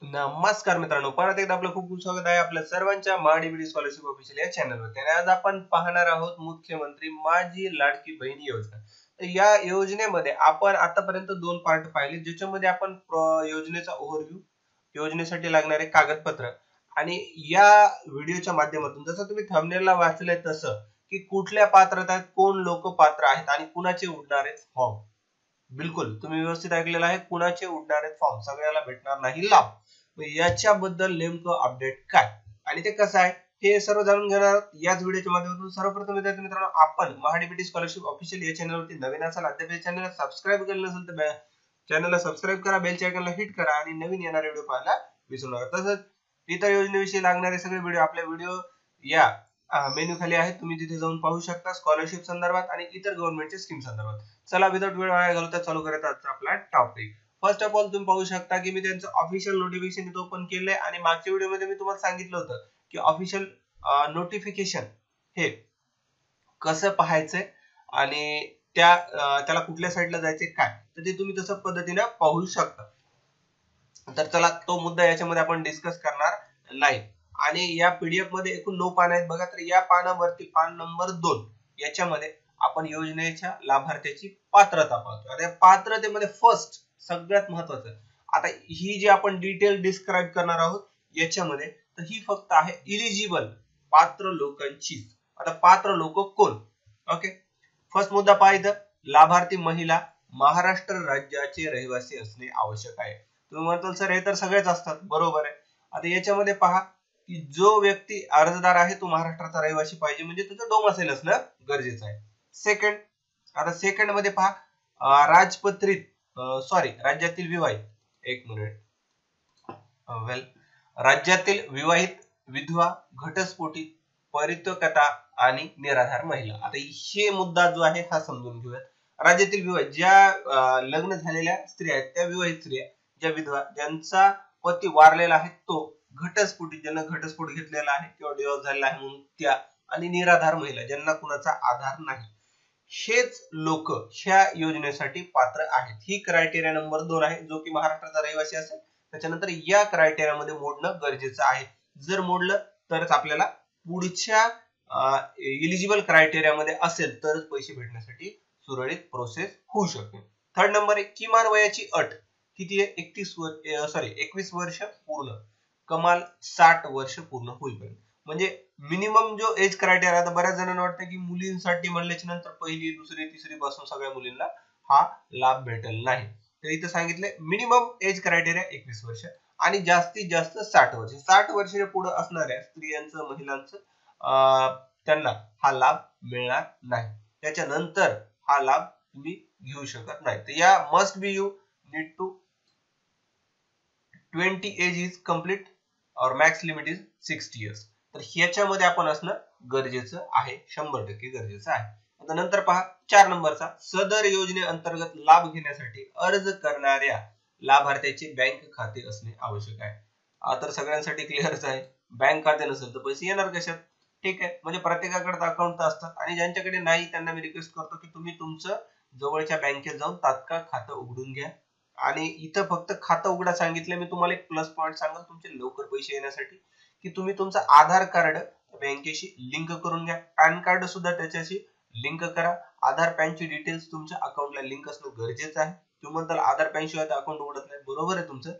नमस्कार मित्रांनो, परत एकदा आपलं खूप खूप स्वागत आहे आपल्या सर्वांच्या महाडीबीटी स्कॉलरशिप ऑफिशियल या चॅनलवर. आणि आज आपण पाहणार आहोत मुख्यमंत्री माझी लाडकी बहीण योजना. तर या योजनेमध्ये आपण आतापर्यंत दोन पार्ट पाहिले, ज्याच्यामध्ये आपण योजनेचा ओव्हरव्ह्यू, योजनेसाठी लागणारे कागदपत्र आणि या व्हिडिओच्या माध्यमातून जसं तुम्ही थंबनेलला वाचलंय तसं की कुठल्या पात्रतात कोण लोक पात्र आहेत आणि कुणाचे उडणार आहेत फॉर्म. बिलकुल तुम्ही व्यवस्थित ऐकलेलं आहे, कुणाचे उडणार आहेत फॉर्म, सगळ्याला भेटणार नाही लाभ. याच्याबद्दल नेमकं अपडेट काय आणि ते कसं आहे हे सर्व जाणून घेणार याच व्हिडिओच्या माध्यमातून. सर्वप्रथम विद्यार्थी मित्रांनो, आपण महाडीबीटी स्कॉलरशिप ऑफिशियल या चॅनलवरती नवीन असाल, अद्याप या चॅनलला सबस्क्राइब केलं नसेल तर चॅनलला सबस्क्राइब करा, बेलच्या आयकॉनला हिट करा आणि नवीन येणारे व्हिडिओ पाहायला विसरू नका. तसंच इतर योजनेविषयी लागणारे सगळे व्हिडिओ आपल्या व्हिडिओ या मेन्यू खाली आहेत, तुम्ही तिथे जाऊन पाहू शकता स्कॉलरशिप संदर्भात आणि इतर गव्हर्नमेंटच्या स्कीम संदर्भात. चला विदाउट वेळ वाया घालवता चालू करत आजचा आपला टॉपिक. फर्स्ट ऑफ ऑल तुम्ही पाहू शकता की मी त्यांचं ऑफिशियल नोटिफिकेशन इथं ओपन केलंय आणि मागच्या व्हिडिओमध्ये मी तुम्हाला सांगितलं होतं की ऑफिशियल नोटिफिकेशन हे कसं पाहायचंय आणि त्याला कुठल्या साईडला जायचंय काय, तर ते तुम्ही तसं पद्धतीने पाहू शकता. तर चला तो मुद्दा याच्यामध्ये आपण डिस्कस करणार नाही. आणि या पीडीएफ मध्ये एकूण 9 पान आहेत बघा. तर या पानावरती पान नंबर 2 याच्यामध्ये आपण योजनेच्या लाभार्थ्याची पात्रता पाहतो. आता पात्रतेमध्ये फर्स्ट सगळ्यात महत्वाचं, आता ही जी आपण डिटेल डिस्क्राइब करणार आहोत याच्यामध्ये, तर ही फक्त आहे इलिजिबल पात्र लोकांची. आता पात्र लोक कोण? ओके, फर्स्ट मुद्दा पहा इथं, लाभार्थी महिला महाराष्ट्र राज्याचे रहिवासी असणे आवश्यक आहे. तुम्ही म्हणताल सर हे तर सगळेच असतात, बरोबर आहे. आता याच्यामध्ये पहा की जो व्यक्ती अर्जदार आहे तो महाराष्ट्राचा रहिवासी पाहिजे, म्हणजे त्याचं डोमेसाइल असणं गरजेचं आहे. सेकंड, आता सेकंड मध्ये पहा राजपत्रित राज्यातील विवाहित, एक मिनिट, राज्यातील विवाहित विधवा, घटस्फोटित, परित्यक्ता आणि निराधार महिला. आता हे मुद्दा जो आहे हा समजून घेऊया. राज्यातील विवाहित, ज्या लग्न झालेल्या स्त्रिया आहेत त्या विवाहित स्त्रिया, ज्या विधवा, ज्यांचा पती वारलेला आहे तो, घटस्फोटित, ज्यांना घटस्फोट घेतलेला आहे किंवा डिवोर्स झालेला आहे म्हणून त्या, आणि निराधार महिला, ज्यांना कुणाचा आधार नाही, हेच लोक ह्या योजनेसाठी पात्र आहेत. ही क्रायटेरिया नंबर 2 आहे, जो की महाराष्ट्राचा रहिवासी असेल. त्याच्यानंतर या क्रायटेरिया मध्ये मोडणं गरजेचं आहे. जर मोडलं तरच आपल्याला पुढच्या इलिजिबल क्रायटेरिया मध्ये असेल तरच पैसे भेटण्यासाठी सुरळीत प्रोसेस होऊ शकते. थर्ड नंबर आहे किमान वयाची अट किती आहे? 21 वर्ष पूर्ण, कमाल 60 वर्ष पूर्ण होईपर्यंत. म्हणजे मिनिमम जो एज क्रायटेरिया, आता बऱ्याच जणांना वाटतं की मुलींसाठी म्हणल्याच्या नंतर पहिली दुसरी तिसरी पासून सगळ्या मुलींना हा लाभ भेटेल, नाही. तर इथं सांगितलंय मिनिमम एज क्रायटेरिया 21 वर्ष आणि जास्तीत जास्त 60 वर्ष. 60 वर्षाच्या पुढे असणाऱ्या स्त्रियांचं, महिलांचं त्यांना हा लाभ मिळणार नाही. त्याच्यानंतर हा लाभ तुम्ही घेऊ शकत नाही. तर या must be you need to 20 age is complete or max limit is 60 years. तर ह्याच्यामध्ये आपण असणं गरजेचं आहे, 100% गरजेचं आहे. आता नंतर पहा 4 नंबरचा, सदर योजनेअंतर्गत लाभ घेण्यासाठी अर्ज करणाऱ्या लाभार्थ्याचे बँक खाते असणे आवश्यक आहे. तर सगळ्यांसाठी क्लिअरच आहे, बँक खाते नसेल तर पैसे येणार कशात? ठीक आहे, म्हणजे प्रत्येकाकडे अकाउंट असतात आणि ज्यांच्याकडे नाही त्यांना मी रिक्वेस्ट करतो की तुम्ही तुमचं जवळच्या बँकेत जाऊन तात्काळ खातं उघडून घ्या. आणि इथं फक्त खातं उघडा सांगितलं. मी तुम्हाला एक प्लस पॉइंट सांगेल तुमचे लवकर पैसे येण्यासाठी, की तुम्ही तुमचं आधार कार्ड बँकेशी लिंक करून घ्या, पॅन कार्ड सुद्धा त्याच्याशी लिंक करा. आधार पॅनची डिटेल्स तुमच्या अकाउंटला लिंक असणं गरजेचं आहे. तुम्ही म्हणताल आधार पॅन शिवाय अकाउंट उघडत नाही, बरोबर आहे तुमचं,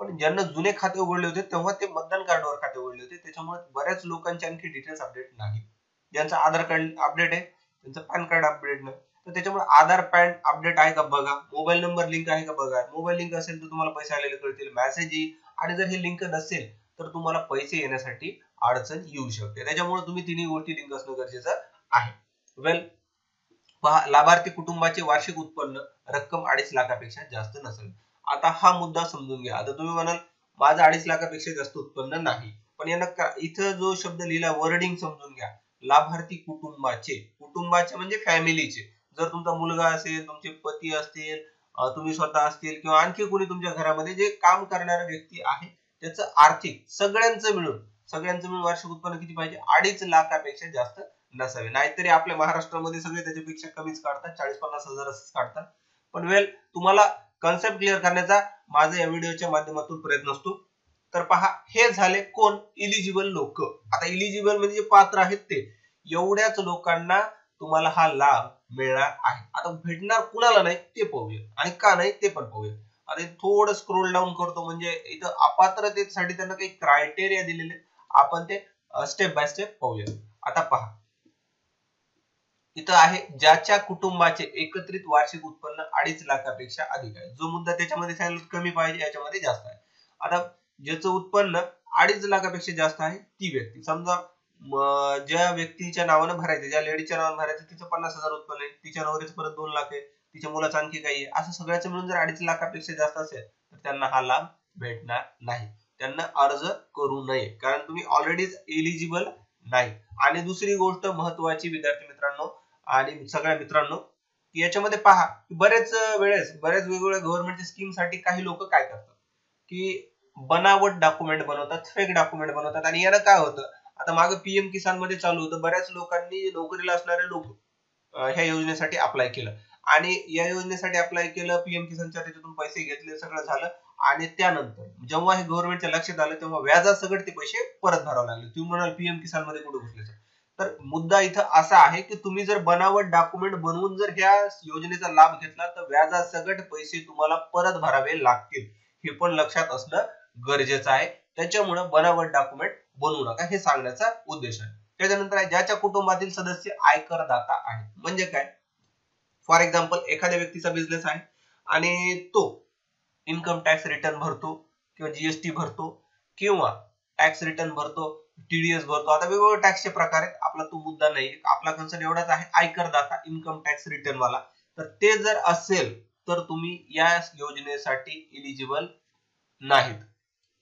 पण ज्यांना जुने खाते उघडले होते तेव्हा ते मतदान कार्डवर खाते उघडले होते, त्याच्यामुळे बऱ्याच लोकांचे आणखी डिटेल्स अपडेट नाही. ज्यांचं आधार कार्ड अपडेट आहे त्यांचं पॅन कार्ड अपडेट नाही. तर त्याच्यामुळे आधार पॅन अपडेट आहे का बघा, मोबाईल नंबर लिंक आहे का बघा. मोबाईल लिंक असेल तर तुम्हाला पैसे आलेले कळतील, मेसेज येईल. आणि जर हे लिंक नसेल तर तुम्हाला पैसे येण्यासाठी अडचण येऊ शकते. त्याच्यामुळे तुम्ही तिन्ही गोष्टी लिंक असणं गरजेचं आहे. वेल, पहा, लाभार्थी कुटुंबाचे वार्षिक उत्पन्न रक्कम 2.5 लाखापेक्षा जास्त नसेल. आता हा मुद्दा समजून घ्या. आता तुम्ही म्हणाल माझं 2.5 लाखापेक्षा जास्त उत्पन्न नाही, पण यांना इथं जो शब्द लिहिला वर्डिंग समजून घ्या. लाभार्थी कुटुंबाचे, कुटुंबाचे म्हणजे फॅमिलीचे. जर तुमचा मुलगा असेल, तुमचे पती असतील, तुम्ही स्वतः असतील किंवा आणखी कोणी तुमच्या घरामध्ये जे काम करणारा व्यक्ती आहे, त्याचं आर्थिक सगळ्यांचं मिळून वार्षिक उत्पन्न किती पाहिजे? 2.5 लाखापेक्षा जास्त नसावे. नाहीतरी आपल्या महाराष्ट्रामध्ये सगळे त्याच्यापेक्षा कमीच काढतात, 40-50 हजार काढतात. पण वेल, तुम्हाला कन्सेप्ट क्लिअर करण्याचा माझा या व्हिडिओच्या माध्यमातून प्रयत्न असतो. तर पहा हे झाले कोण, इलिजिबल लोक. आता इलिजिबल म्हणजे जे पात्र आहेत ते, एवढ्याच लोकांना तुम्हाला हा लाभ मिळणार आहे. आता भेटणार कुणाला नाही ते पाहूया आणि का नाही ते पण पाहूया. आता थोडं स्क्रोल डाऊन करतो, म्हणजे इथं अपात्रतेसाठी त्यांना काही क्रायटेरिया दिलेले, आपण ते स्टेप बाय स्टेप पाहूया. आता पहा इथं आहे, ज्याच्या कुटुंबाचे एकत्रित वार्षिक उत्पन्न 2.5 लाखापेक्षा अधिक आहे. जो मुद्दा त्याच्यामध्ये सांगितलं कमी पाहिजे, याच्यामध्ये जास्त आहे. आता ज्याचं उत्पन्न 2.5 लाखापेक्षा जास्त आहे ती व्यक्ती, समजा ज्या व्यक्तीच्या नावानं भरायचं, ज्या लेडीच्या नावानं भरायचं, तिचं 50,000 उत्पन्न आहे, तिच्या नवऱ्याचं परत 2 लाख आहे, तिच्या मुलाचं आणखी काही आहे, असं सगळ्याचं मिळून जर 2.5 लाखापेक्षा जास्त असेल तर त्यांना हा लाभ भेटणार नाही. त्यांना अर्ज करू नये, कारण तुम्ही ऑलरेडीच एलिजिबल नाही. आणि दुसरी गोष्ट महत्वाची विद्यार्थी मित्रांनो आणि सगळ्या मित्रांनो, याच्यामध्ये पहा बरेच वेगवेगळ्या गव्हर्नमेंटच्या स्कीम साठी काही लोक काय करतात की बनावट डॉक्युमेंट बनवतात, फेक डॉक्युमेंट बनवतात. आणि यानं काय होतं, आता मागे पीएम किसान मध्ये चालू होतं, बऱ्याच लोकांनी नोकरीला असणारे लोक ह्या योजनेसाठी अप्लाय केलं आणि या योजनेसाठी अप्लाय केलं, पीएम किसानच्या त्याच्यातून पैसे घेतले, सगळं झालं. आणि त्यानंतर जेव्हा हे गव्हर्नमेंटच्या लक्षात आलं तेव्हा व्याजासकट ते पैसे परत भरावे लागले. तुम्ही म्हणाल पीएम किसान मध्ये कुठे घुसले, तर मुद्दा इथं असा आहे की तुम्ही जर बनावट डॉक्युमेंट बनवून जर ह्या योजनेचा लाभ घेतला तर व्याजासकट पैसे तुम्हाला परत भरावे लागतील, हे पण लक्षात असणं गरजेचं आहे. त्याच्यामुळे बनावट डॉक्युमेंट बनवू नका, हे सांगण्याचा उद्देश आहे. त्याच्यानंतर ज्याच्या कुटुंबातील सदस्य आयकरदाता आहे, म्हणजे काय, फॉर एक्झाम्पल एखाद्या व्यक्तीचा बिझनेस आहे आणि तो इन्कम टॅक्स रिटर्न भरतो किंवा जीएसटी भरतो किंवा टॅक्स रिटर्न भरतो, टीडीएस भरतो. आता वेगवेगळे टॅक्सचे प्रकार आहेत, आपला तो मुद्दा नाही, आपला कन्सर्न एवढाच आहे, आयकरदाता, इन्कम टॅक्स रिटर्न वाला. तर ते जर असेल तर तुम्ही या योजनेसाठी एलिजिबल नाहीत,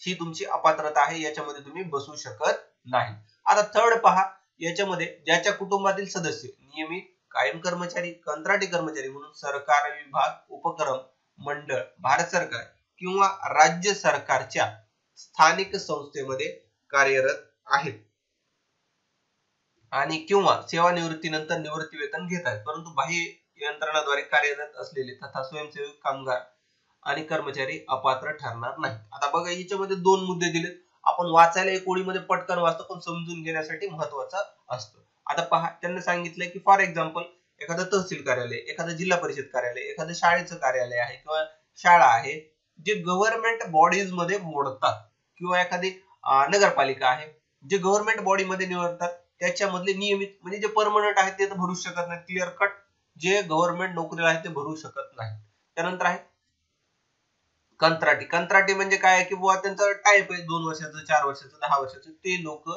ही तुमची अपात्रता आहे, याच्यामध्ये तुम्ही बसू शकत नाही. आता थर्ड पहा, याच्यामध्ये ज्याच्या कुटुंबातील सदस्य नियमित, कायम कर्मचारी, कंत्राटी कर्मचारी म्हणून सरकार विभाग, उपक्रम, मंडळ, भारत सरकार किंवा राज्य सरकारच्या स्थानिक संस्थेमध्ये कार्यरत आहेत आणि किंवा सेवानिवृत्तीनंतर निवृत्ती वेतन घेत आहेत, परंतु बाह्य यंत्रणाद्वारे कार्यरत असलेले तथा स्वयंसेवक, कामगार आणि कर्मचारी अपात्र ठरणार नाही. आता बघा याच्यामध्ये दोन मुद्दे दिले, आपण वाचायला एक ओळीमध्ये पटकन वाचतो पण समजून घेण्यासाठी महत्वाचं असतं. आता पहा, त्यांनी सांगितलंय की फॉर एक्झाम्पल एखादं तहसील कार्यालय, एखादं जिल्हा परिषद कार्यालय, एखादं शाळेचं कार्यालय आहे किंवा शाळा आहे, जे गव्हर्नमेंट बॉडीज मध्ये मोडतात, किंवा एखादी नगरपालिका आहे, जे गव्हर्नमेंट बॉडी मध्ये निवडतात, त्याच्यामधले नियमित म्हणजे जे परमनंट आहेत ते तर भरू शकत नाही, क्लिअर कट, जे गव्हर्नमेंट नोकरीला आहेत ते भरू शकत नाही. त्यानंतर आहे कंत्राटी. कंत्राटी म्हणजे काय की बुवा त्यांचं टाईप आहे 2 वर्षाचं, 4 वर्षाचं, 10 वर्षाचं, ते लोक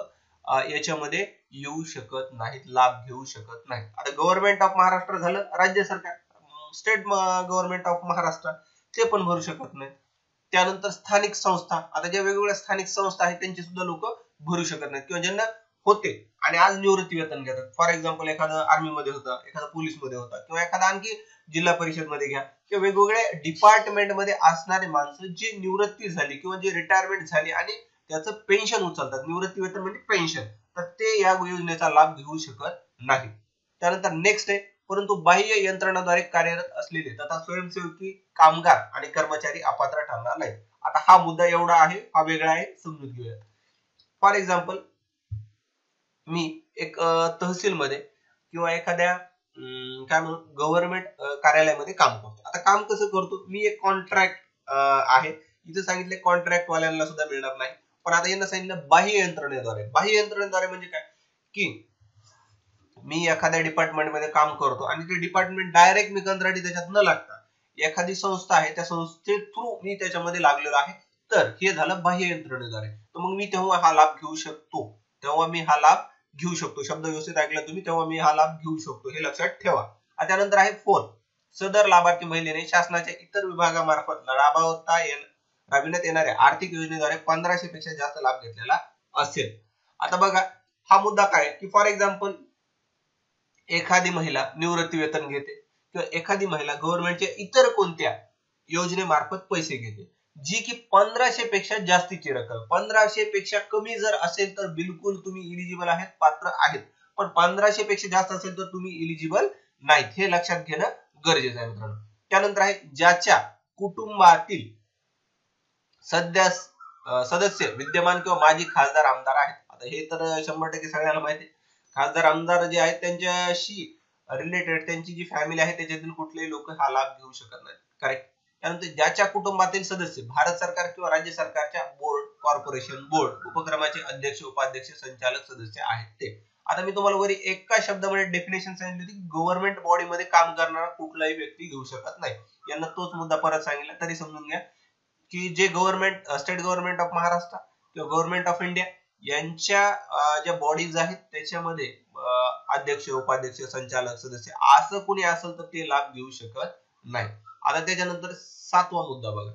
याच्यामध्ये येऊ शकत नाहीत, लाभ घेऊ शकत नाहीत. आता गव्हर्नमेंट ऑफ महाराष्ट्र झालं, राज्य सरकार, स्टेट गव्हर्नमेंट ऑफ महाराष्ट्र, ते पण भरू शकत नाही. त्यानंतर स्थानिक संस्था, आता ज्या वेगवेगळ्या स्थानिक संस्था आहेत त्यांचे सुद्धा लोक भरू शकत नाहीत, किंवा ज्यांना होते आणि आज निवृत्ती वेतन घेतात, फॉर एक्झाम्पल एखादं आर्मी मध्ये होता, एखादा पोलीस मध्ये होता, किंवा एखादा आणखी जिल्हा परिषद मध्ये घ्या, किंवा वेगवेगळ्या डिपार्टमेंट मध्ये असणारे माणसं जी निवृत्ती झाली किंवा जी रिटायरमेंट झाली आणि त्याचं पेन्शन उचलतात, निवृत्ती वेतन म्हणजे पेन्शन, तर ते या योजनेचा लाभ घेऊ शकत नाही. त्यानंतर नेक्स्ट आहे, परंतु बाह्य यंत्रणाद्वारे कार्यरत असलेले तथा स्वयंसेवकी, कामगार आणि कर्मचारी अपात्र ठरणार नाहीत. आता हा मुद्दा एवढा आहे, हा वेगळा आहे, समजून घेऊया. फॉर एक्झाम्पल मी एक तहसील मध्ये किंवा एखाद्या काय म्हणू गव्हर्नमेंट कार्यालयामध्ये काम करतो. आता काम कसं करतो, मी एक कॉन्ट्रॅक्ट आहे, इथे सांगितले कॉन्ट्रॅक्ट वाल्यांना सुद्धा मिळणार नाही, पण आता यांना सांगितलं बाह्य यंत्रणेद्वारे. बाह्य यंत्रणेद्वारे म्हणजे काय की मी एखाद्या डिपार्टमेंट मध्ये काम करतो आणि ते डिपार्टमेंट डायरेक्ट मी कंत्राटी त्याच्यात न लागता एखादी संस्था आहे त्या संस्थे थ्रू मी त्याच्यामध्ये लागलेलो आहे, तर हे झालं बाह्य यंत्रणेद्वारे. तर मग मी तेव्हा हा लाभ घेऊ शकतो, तेव्हा मी हा लाभ घेऊ शकतो. शब्द व्यवस्थित ऐकला तुम्ही, तेव्हा मी हा लाभ घेऊ शकतो, हे लक्षात ठेवा. त्यानंतर आहे फोन. सदर लाभार्थी महिलेने शासनाच्या इतर विभागामार्फत राबविण्यात येणाऱ्या आर्थिक योजनेद्वारे 1500 पेक्षा जास्त लाभ घेतलेला असेल. आता बघा हा मुद्दा काय की फॉर एक्झाम्पल एखादी महिला निवृत्ती वेतन घेते किंवा एखादी महिला गव्हर्नमेंटच्या इतर कोणत्या योजनेमार्फत पैसे घेते, जी की 1500 पेक्षा जास्तीची रक्कम, 1500 पेक्षा कमी जर असेल तर बिलकुल तुम्ही इलिजिबल आहेत, पात्र आहेत, पण 1500 पेक्षा जास्त असेल तर तुम्ही इलिजिबल नाहीत, हे लक्षात घेणं गरजेचं आहे मित्रांनो. त्यानंतर आहे ज्याच्या कुटुंबातील सदस्य विद्यमान किंवा माजी खासदार आमदार आहेत. आता हे तर 100% सगळ्यांना माहिती आहे. खासदार आमदार जे आहेत त्यांच्याशी रिलेटेड त्यांची जी फॅमिली आहे त्याच्यातील कुठलेही लोक हा लाभ घेऊ शकत नाहीत. करेक्ट. त्यानंतर ज्याच्या कुटुंबातील सदस्य भारत सरकार किंवा राज्य सरकारच्या बोर्ड, कॉर्पोरेशन, बोर्ड, उपक्रमाचे अध्यक्ष, उपाध्यक्ष, संचालक सदस्य आहेत ते. आता मी तुम्हाला वरी एका शब्दामध्ये डेफिनेशन सांगितली होती, गव्हर्नमेंट बॉडी मध्ये काम करणारा कुठलाही व्यक्ती घेऊ शकत नाही. यांना तोच मुद्दा परत सांगितला तरी समजून घ्या की जे government, state government of Maharashtra किंवा गव्हर्नमेंट ऑफ इंडिया यांच्या ज्या बॉडीज आहेत त्याच्यामध्ये अध्यक्ष, उपाध्यक्ष, संचालक, सदस्य असं कोणी असेल तर ते लाभ घेऊ शकत नाही. आता त्याच्यानंतर 7वा मुद्दा बघा,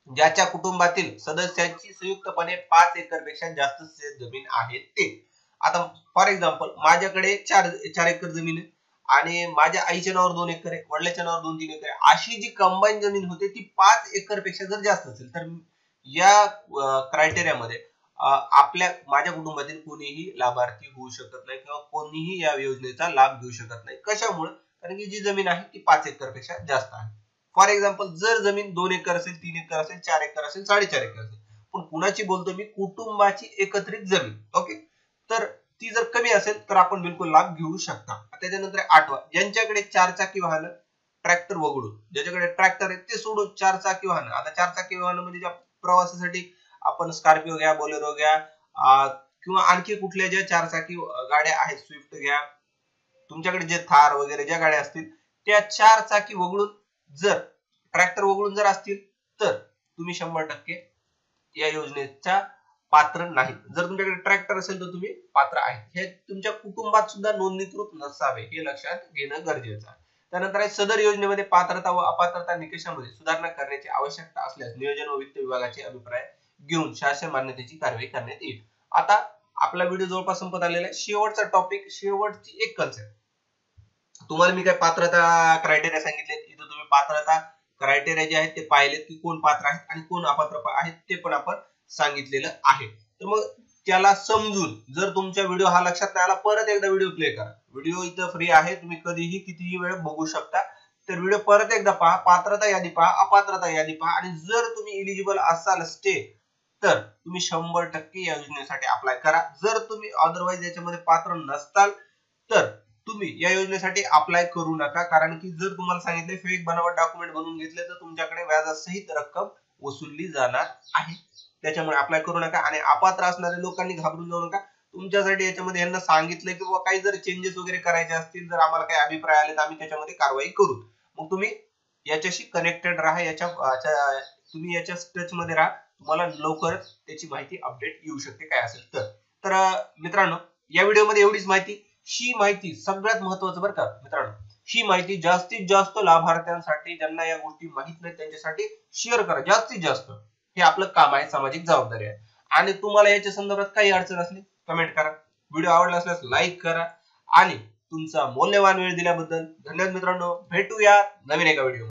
ज्याच्या कुटुंबातील सदस्यांची संयुक्तपणे 5 एकर पेक्षा जास्त जमीन आहे ते. आता फॉर एक्झाम्पल माझ्याकडे 4 एकर जमीन आहे आणि माझ्या आईच्या नावावर 2 एकर आहे, वडिलांच्या नावावर 2-3 एकर आहे, अशी जी कंबाईन जमीन होते ती 5 एकर पेक्षा जर जास्त असेल तर या क्रायटेरियामध्ये माझ्या कुटुंबातील कोणीही लाभार्थी होऊ शकत नाही किंवा कोणीही या योजनेचा लाभ घेऊ शकत नाही. कशामुळे? कारण की जी जमीन आहे ती 5 एकर पेक्षा जास्त आहे. फॉर एक्झाम्पल जर जमीन 2 एकर असेल, 3 एकर असेल, 4 एकर असेल, 4.5 एकर असेल, पण कुणाची बोलतो मी? कुटुंबाची एकत्रित जमीन. ओके, तर ती जर कमी असेल तर आपण बिलकुल लाभ घेऊ शकता. त्याच्यानंतर 8वा, ज्यांच्याकडे 4 चाकी वाहन, ट्रॅक्टर वगळून, ज्याच्याकडे ट्रॅक्टर आहे ते सोडून 4 चाकी वाहन. आता 4 चाकी वाहन म्हणजे ज्या प्रवासासाठी आपण स्कॉर्पिओ घ्या, बोलेरो घ्या किंवा आणखी कुठल्या ज्या 4 चाकी गाड्या आहेत, स्विफ्ट घ्या, तुमच्याकडे जे थार वगैरे ज्या गाड्या असतील त्या 4 चाकी वगळून जर ट्रॅक्टर वगळून जर असतील तर तुम्ही 100% या योजनेचा पात्र नाही. जर तुमच्याकडे ट्रॅक्टर असेल तर तुम्ही पात्र आहे. हे तुमच्या कुटुंबात सुद्धा नोंदणीकृत नसावे हे लक्षात घेणं गरजेचं आहे. त्यानंतर आहे सदर योजनेमध्ये पात्रता व अपात्रता निकषामध्ये सुधारणा करण्याची आवश्यकता असल्यास नियोजन व वित्त विभागाचे अभिप्राय घेऊन शासन मान्यतेची कारवाई करण्यात येईल. आता आपला व्हिडिओ जवळपास संपत आलेला आहे. शेवटचा टॉपिक, शेवटची एक कन्सेप्ट. तुम्हाला मी काय पात्रता क्रायटेरिया सांगितले, इथं तुम्ही पात्रता क्रायटेरिया जे आहेत ते पाहिलेत की कोण पात्र आहेत आणि कोण अपात्र आहेत ते पण आपण सांगितलेलं आहे. तर मग त्याला समजून जर तुमच्या व्हिडिओ हा लक्षात नाही आला, परत एकदा व्हिडिओ प्ले करा. व्हिडिओ इथं फ्री आहे, तुम्ही कधीही कितीही वेळ बघू शकता. तर व्हिडिओ परत एकदा पहा, पात्रता यादी पहा, अपात्रता यादी पहा आणि जर तुम्ही एलिजिबल असाल स्टे तर तुम्ही 100% या योजनेसाठी अप्लाय करा. जर तुम्ही अदरवाइज याच्यामध्ये पात्र नसताल तर तुम्ही या योजनेसाठी अप्लाय करू नका. कारण की जर तुम्हाला सांगितले फेक बनावट डॉक्युमेंट बनवून घेतले तर तुमच्याकडे व्याजासहित रक्कम वसुलली जाणार आहे. त्याच्यामुळे अप्लाय करू नका. आणि अपात्र असणाऱ्या लोकांनी घाबरून जाऊ नका. तुमच्यासाठी याच्यामध्ये यांना सांगितलंय की बाबा काही जर चेंजेस वगैरे करायचे असतील, जर आम्हाला काही अभिप्राय आले तर आम्ही त्याच्यामध्ये कारवाई करू. मग तुम्ही याच्याशी कनेक्टेड राहा, तुम्ही याच्या टच मध्ये राहा. तुम्हाला लवकरच त्याची माहिती अपडेट येऊ शकते काय असेल तर. मित्रांनो, या व्हिडिओमध्ये एवढीच माहिती. ही माहिती सगळ्यात महत्वाचं बरं का मित्रांनो, ही माहिती जास्तीत जास्त लाभार्थ्यांसाठी, ज्यांना या गोष्टी माहित नाहीत त्यांच्यासाठी शेअर करा जास्तीत जास्त. हे आपलं काम आहे, सामाजिक जबाबदारी आहे. आणि तुम्हाला याच्या संदर्भात काही अडचण असली कमेंट करा. व्हिडिओ आवडला असल्यास लाईक करा आणि तुमचा मौल्यवान वेळ दिल्याबद्दल धन्यवाद मित्रांनो. भेटूया नवीन एका व्हिडिओ.